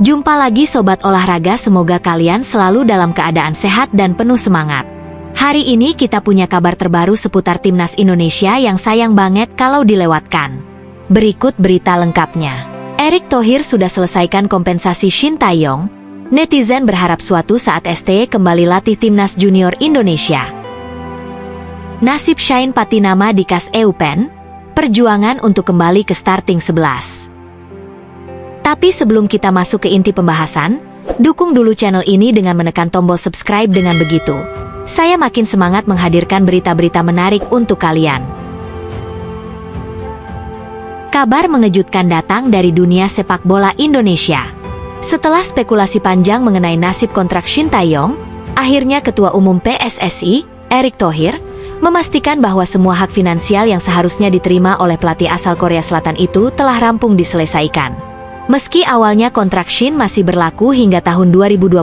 Jumpa lagi Sobat Olahraga, semoga kalian selalu dalam keadaan sehat dan penuh semangat. Hari ini kita punya kabar terbaru seputar Timnas Indonesia yang sayang banget kalau dilewatkan. Berikut berita lengkapnya. Erick Thohir sudah selesaikan kompensasi Shin Tae-yong. Netizen berharap suatu saat ST kembali latih Timnas Junior Indonesia. Nasib Shine Patinama di KAS Eupen, perjuangan untuk kembali ke starting 11. Tapi sebelum kita masuk ke inti pembahasan, dukung dulu channel ini dengan menekan tombol subscribe. Dengan begitu, saya makin semangat menghadirkan berita-berita menarik untuk kalian. Kabar mengejutkan datang dari dunia sepak bola Indonesia. Setelah spekulasi panjang mengenai nasib kontrak Shin Tae-yong, akhirnya Ketua Umum PSSI, Erick Thohir, memastikan bahwa semua hak finansial yang seharusnya diterima oleh pelatih asal Korea Selatan itu telah rampung diselesaikan. Meski awalnya kontrak Shin masih berlaku hingga tahun 2027,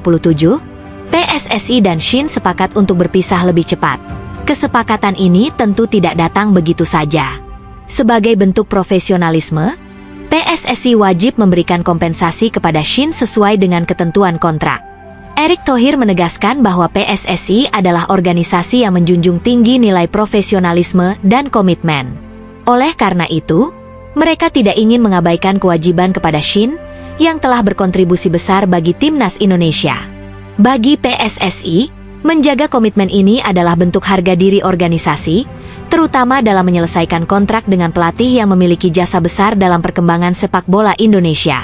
PSSI dan Shin sepakat untuk berpisah lebih cepat. Kesepakatan ini tentu tidak datang begitu saja. Sebagai bentuk profesionalisme, PSSI wajib memberikan kompensasi kepada Shin sesuai dengan ketentuan kontrak. Erick Thohir menegaskan bahwa PSSI adalah organisasi yang menjunjung tinggi nilai profesionalisme dan komitmen. Oleh karena itu, mereka tidak ingin mengabaikan kewajiban kepada Shin yang telah berkontribusi besar bagi Timnas Indonesia. Bagi PSSI, menjaga komitmen ini adalah bentuk harga diri organisasi, terutama dalam menyelesaikan kontrak dengan pelatih yang memiliki jasa besar dalam perkembangan sepak bola Indonesia.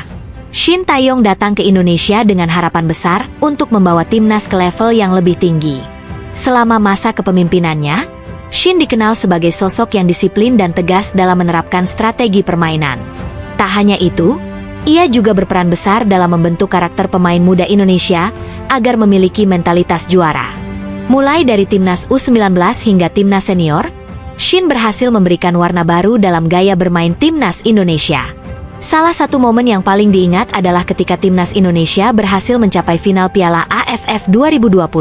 Shin Tae-yong datang ke Indonesia dengan harapan besar untuk membawa timnas ke level yang lebih tinggi. Selama masa kepemimpinannya, Shin dikenal sebagai sosok yang disiplin dan tegas dalam menerapkan strategi permainan. Tak hanya itu, ia juga berperan besar dalam membentuk karakter pemain muda Indonesia agar memiliki mentalitas juara. Mulai dari timnas U19 hingga timnas senior, Shin berhasil memberikan warna baru dalam gaya bermain Timnas Indonesia. Salah satu momen yang paling diingat adalah ketika Timnas Indonesia berhasil mencapai final Piala AFF 2020,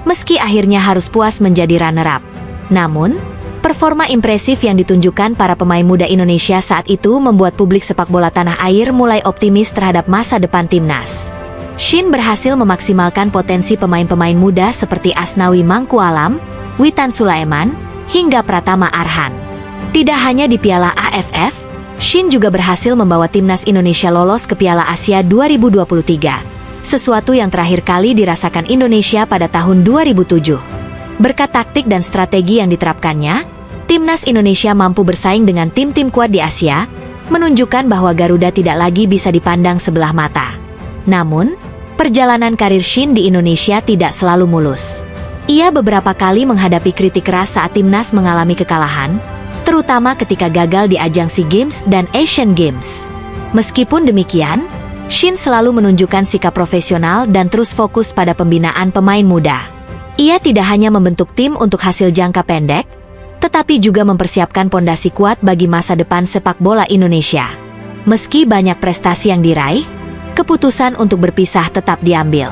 meski akhirnya harus puas menjadi runner-up. Namun, performa impresif yang ditunjukkan para pemain muda Indonesia saat itu membuat publik sepak bola tanah air mulai optimis terhadap masa depan Timnas. Shin berhasil memaksimalkan potensi pemain-pemain muda seperti Asnawi Mangkualam, Witan Sulaiman, hingga Pratama Arhan. Tidak hanya di Piala AFF, Shin juga berhasil membawa Timnas Indonesia lolos ke Piala Asia 2023, sesuatu yang terakhir kali dirasakan Indonesia pada tahun 2007. Berkat taktik dan strategi yang diterapkannya, Timnas Indonesia mampu bersaing dengan tim-tim kuat di Asia, menunjukkan bahwa Garuda tidak lagi bisa dipandang sebelah mata. Namun, perjalanan karir Shin di Indonesia tidak selalu mulus. Ia beberapa kali menghadapi kritik keras saat timnas mengalami kekalahan, terutama ketika gagal di ajang SEA Games dan Asian Games. Meskipun demikian, Shin selalu menunjukkan sikap profesional dan terus fokus pada pembinaan pemain muda. Ia tidak hanya membentuk tim untuk hasil jangka pendek, tetapi juga mempersiapkan pondasi kuat bagi masa depan sepak bola Indonesia. Meski banyak prestasi yang diraih, keputusan untuk berpisah tetap diambil.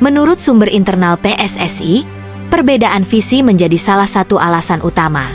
Menurut sumber internal PSSI, perbedaan visi menjadi salah satu alasan utama.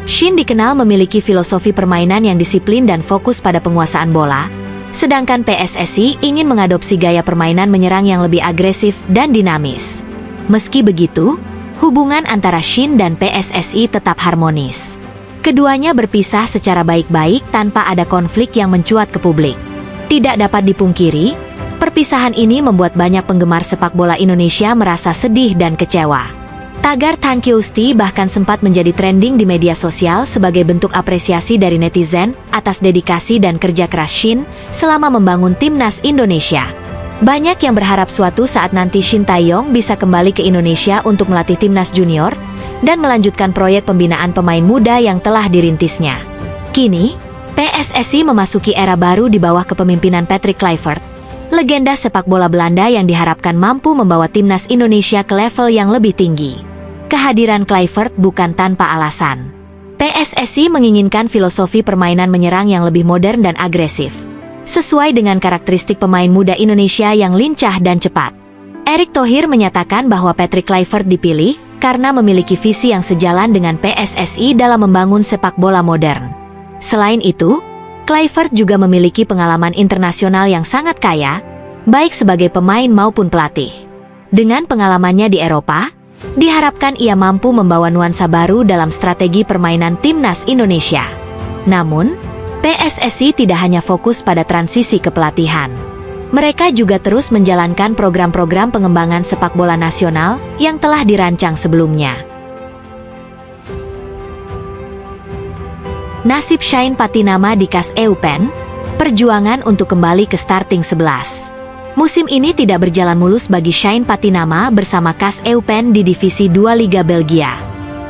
Shin dikenal memiliki filosofi permainan yang disiplin dan fokus pada penguasaan bola, sedangkan PSSI ingin mengadopsi gaya permainan menyerang yang lebih agresif dan dinamis. Meski begitu, hubungan antara Shin dan PSSI tetap harmonis. Keduanya berpisah secara baik-baik tanpa ada konflik yang mencuat ke publik. Tidak dapat dipungkiri, perpisahan ini membuat banyak penggemar sepak bola Indonesia merasa sedih dan kecewa. Tagar Thank You Sti bahkan sempat menjadi trending di media sosial sebagai bentuk apresiasi dari netizen atas dedikasi dan kerja keras Shin selama membangun Timnas Indonesia. Banyak yang berharap suatu saat nanti Shin Tae-yong bisa kembali ke Indonesia untuk melatih Timnas Junior dan melanjutkan proyek pembinaan pemain muda yang telah dirintisnya. Kini, PSSI memasuki era baru di bawah kepemimpinan Patrick Kluivert, legenda sepak bola Belanda yang diharapkan mampu membawa Timnas Indonesia ke level yang lebih tinggi. Kehadiran Kluivert bukan tanpa alasan. PSSI menginginkan filosofi permainan menyerang yang lebih modern dan agresif, sesuai dengan karakteristik pemain muda Indonesia yang lincah dan cepat. Erick Thohir menyatakan bahwa Patrick Kluivert dipilih karena memiliki visi yang sejalan dengan PSSI dalam membangun sepak bola modern. Selain itu, Kluivert juga memiliki pengalaman internasional yang sangat kaya, baik sebagai pemain maupun pelatih. Dengan pengalamannya di Eropa, diharapkan ia mampu membawa nuansa baru dalam strategi permainan timnas Indonesia. Namun, PSSI tidak hanya fokus pada transisi kepelatihan. Mereka juga terus menjalankan program-program pengembangan sepak bola nasional yang telah dirancang sebelumnya. Nasib Shine Patinama di KAS Eupen, perjuangan untuk kembali ke starting 11. Musim ini tidak berjalan mulus bagi Shine Patinama bersama KAS Eupen di Divisi 2 Liga Belgia.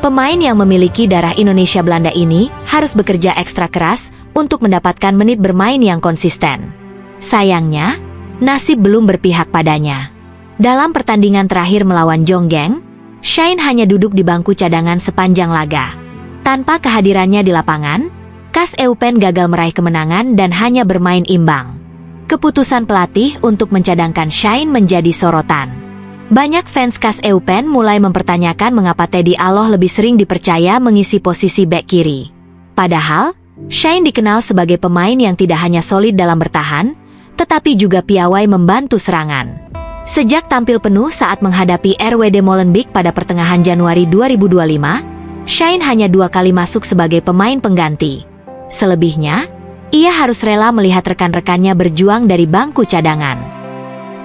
Pemain yang memiliki darah Indonesia Belanda ini harus bekerja ekstra keras untuk mendapatkan menit bermain yang konsisten. Sayangnya, nasib belum berpihak padanya. Dalam pertandingan terakhir melawan Jonggeng, Shine hanya duduk di bangku cadangan sepanjang laga. Tanpa kehadirannya di lapangan, KAS Eupen gagal meraih kemenangan dan hanya bermain imbang. Keputusan pelatih untuk mencadangkan Shine menjadi sorotan. Banyak fans KAS Eupen mulai mempertanyakan mengapa Teddy Aloh lebih sering dipercaya mengisi posisi bek kiri. Padahal, Shine dikenal sebagai pemain yang tidak hanya solid dalam bertahan, tetapi juga piawai membantu serangan. Sejak tampil penuh saat menghadapi RWD Molenbeek pada pertengahan Januari 2025, Shine hanya 2 kali masuk sebagai pemain pengganti. Selebihnya, ia harus rela melihat rekan-rekannya berjuang dari bangku cadangan.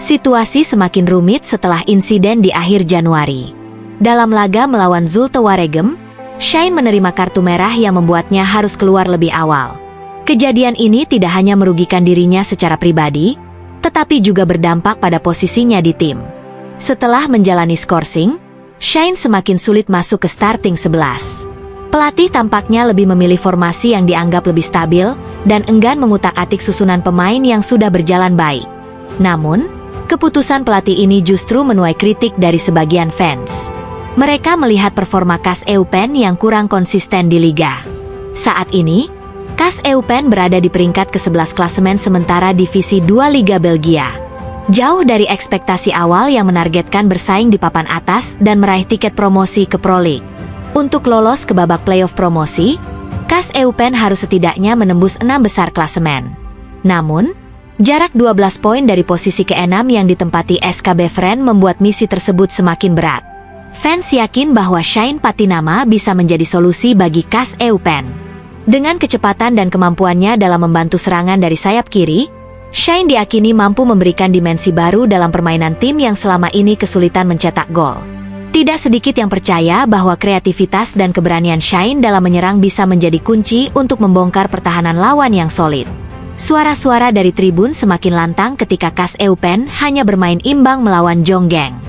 Situasi semakin rumit setelah insiden di akhir Januari. Dalam laga melawan Zulte Waregem, Shine menerima kartu merah yang membuatnya harus keluar lebih awal. Kejadian ini tidak hanya merugikan dirinya secara pribadi, tetapi juga berdampak pada posisinya di tim. Setelah menjalani skorsing, Shine semakin sulit masuk ke starting 11. Pelatih tampaknya lebih memilih formasi yang dianggap lebih stabil dan enggan mengutak-atik susunan pemain yang sudah berjalan baik. Namun, keputusan pelatih ini justru menuai kritik dari sebagian fans. Mereka melihat performa KAS Eupen yang kurang konsisten di liga. Saat ini, KAS Eupen berada di peringkat ke-11 klasemen sementara Divisi 2 Liga Belgia. Jauh dari ekspektasi awal yang menargetkan bersaing di papan atas dan meraih tiket promosi ke Pro League. Untuk lolos ke babak playoff promosi, KAS Eupen harus setidaknya menembus 6 besar klasemen. Namun, jarak 12 poin dari posisi ke-6 yang ditempati SK Beveren membuat misi tersebut semakin berat. Fans yakin bahwa Shine Patinama bisa menjadi solusi bagi KAS Eupen. Dengan kecepatan dan kemampuannya dalam membantu serangan dari sayap kiri, Shine diakini mampu memberikan dimensi baru dalam permainan tim yang selama ini kesulitan mencetak gol. Tidak sedikit yang percaya bahwa kreativitas dan keberanian Shine dalam menyerang bisa menjadi kunci untuk membongkar pertahanan lawan yang solid. Suara-suara dari tribun semakin lantang ketika KAS Eupen hanya bermain imbang melawan Jonggeng.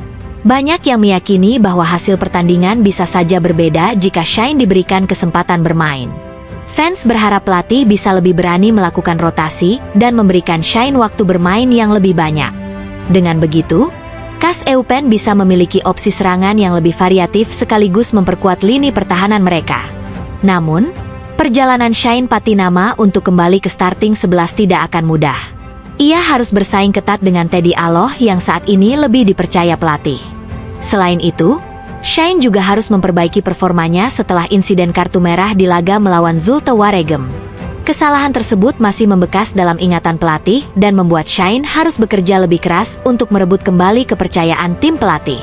Banyak yang meyakini bahwa hasil pertandingan bisa saja berbeda jika Shine diberikan kesempatan bermain. Fans berharap pelatih bisa lebih berani melakukan rotasi dan memberikan Shine waktu bermain yang lebih banyak. Dengan begitu, KAS Eupen bisa memiliki opsi serangan yang lebih variatif sekaligus memperkuat lini pertahanan mereka. Namun, perjalanan Shine Patinama untuk kembali ke starting 11 tidak akan mudah. Ia harus bersaing ketat dengan Teddy Aloh yang saat ini lebih dipercaya pelatih. Selain itu, Shine juga harus memperbaiki performanya setelah insiden kartu merah di laga melawan Zulte Waregem. Kesalahan tersebut masih membekas dalam ingatan pelatih dan membuat Shine harus bekerja lebih keras untuk merebut kembali kepercayaan tim pelatih.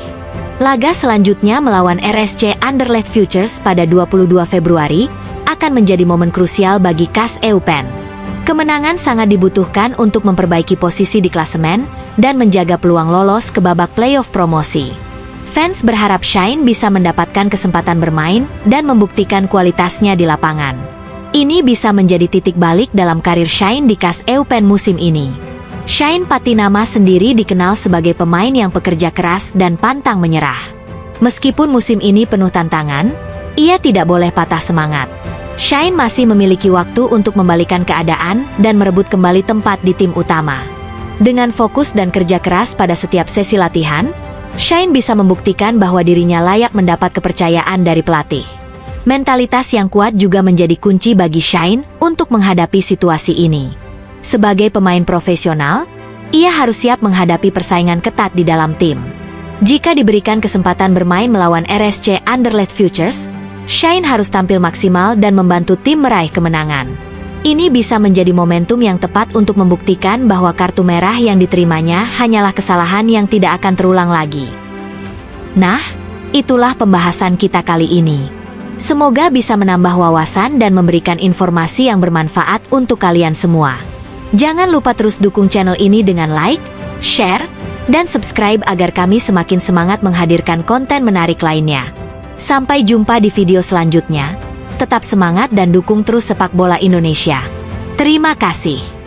Laga selanjutnya melawan RSC Anderlecht Futures pada 22 Februari akan menjadi momen krusial bagi KAS Eupen. Kemenangan sangat dibutuhkan untuk memperbaiki posisi di klasemen dan menjaga peluang lolos ke babak playoff promosi. Fans berharap Shine bisa mendapatkan kesempatan bermain dan membuktikan kualitasnya di lapangan. Ini bisa menjadi titik balik dalam karir Shine di KAS Eupen musim ini. Shine Patinama sendiri dikenal sebagai pemain yang pekerja keras dan pantang menyerah. Meskipun musim ini penuh tantangan, ia tidak boleh patah semangat. Shine masih memiliki waktu untuk membalikan keadaan dan merebut kembali tempat di tim utama. Dengan fokus dan kerja keras pada setiap sesi latihan, Shine bisa membuktikan bahwa dirinya layak mendapat kepercayaan dari pelatih. Mentalitas yang kuat juga menjadi kunci bagi Shine untuk menghadapi situasi ini. Sebagai pemain profesional, ia harus siap menghadapi persaingan ketat di dalam tim. Jika diberikan kesempatan bermain melawan RSC Anderlecht Futures, Shine harus tampil maksimal dan membantu tim meraih kemenangan. Ini bisa menjadi momentum yang tepat untuk membuktikan bahwa kartu merah yang diterimanya hanyalah kesalahan yang tidak akan terulang lagi. Nah, itulah pembahasan kita kali ini. Semoga bisa menambah wawasan dan memberikan informasi yang bermanfaat untuk kalian semua. Jangan lupa terus dukung channel ini dengan like, share, dan subscribe agar kami semakin semangat menghadirkan konten menarik lainnya. Sampai jumpa di video selanjutnya. Tetap semangat dan dukung terus sepak bola Indonesia. Terima kasih.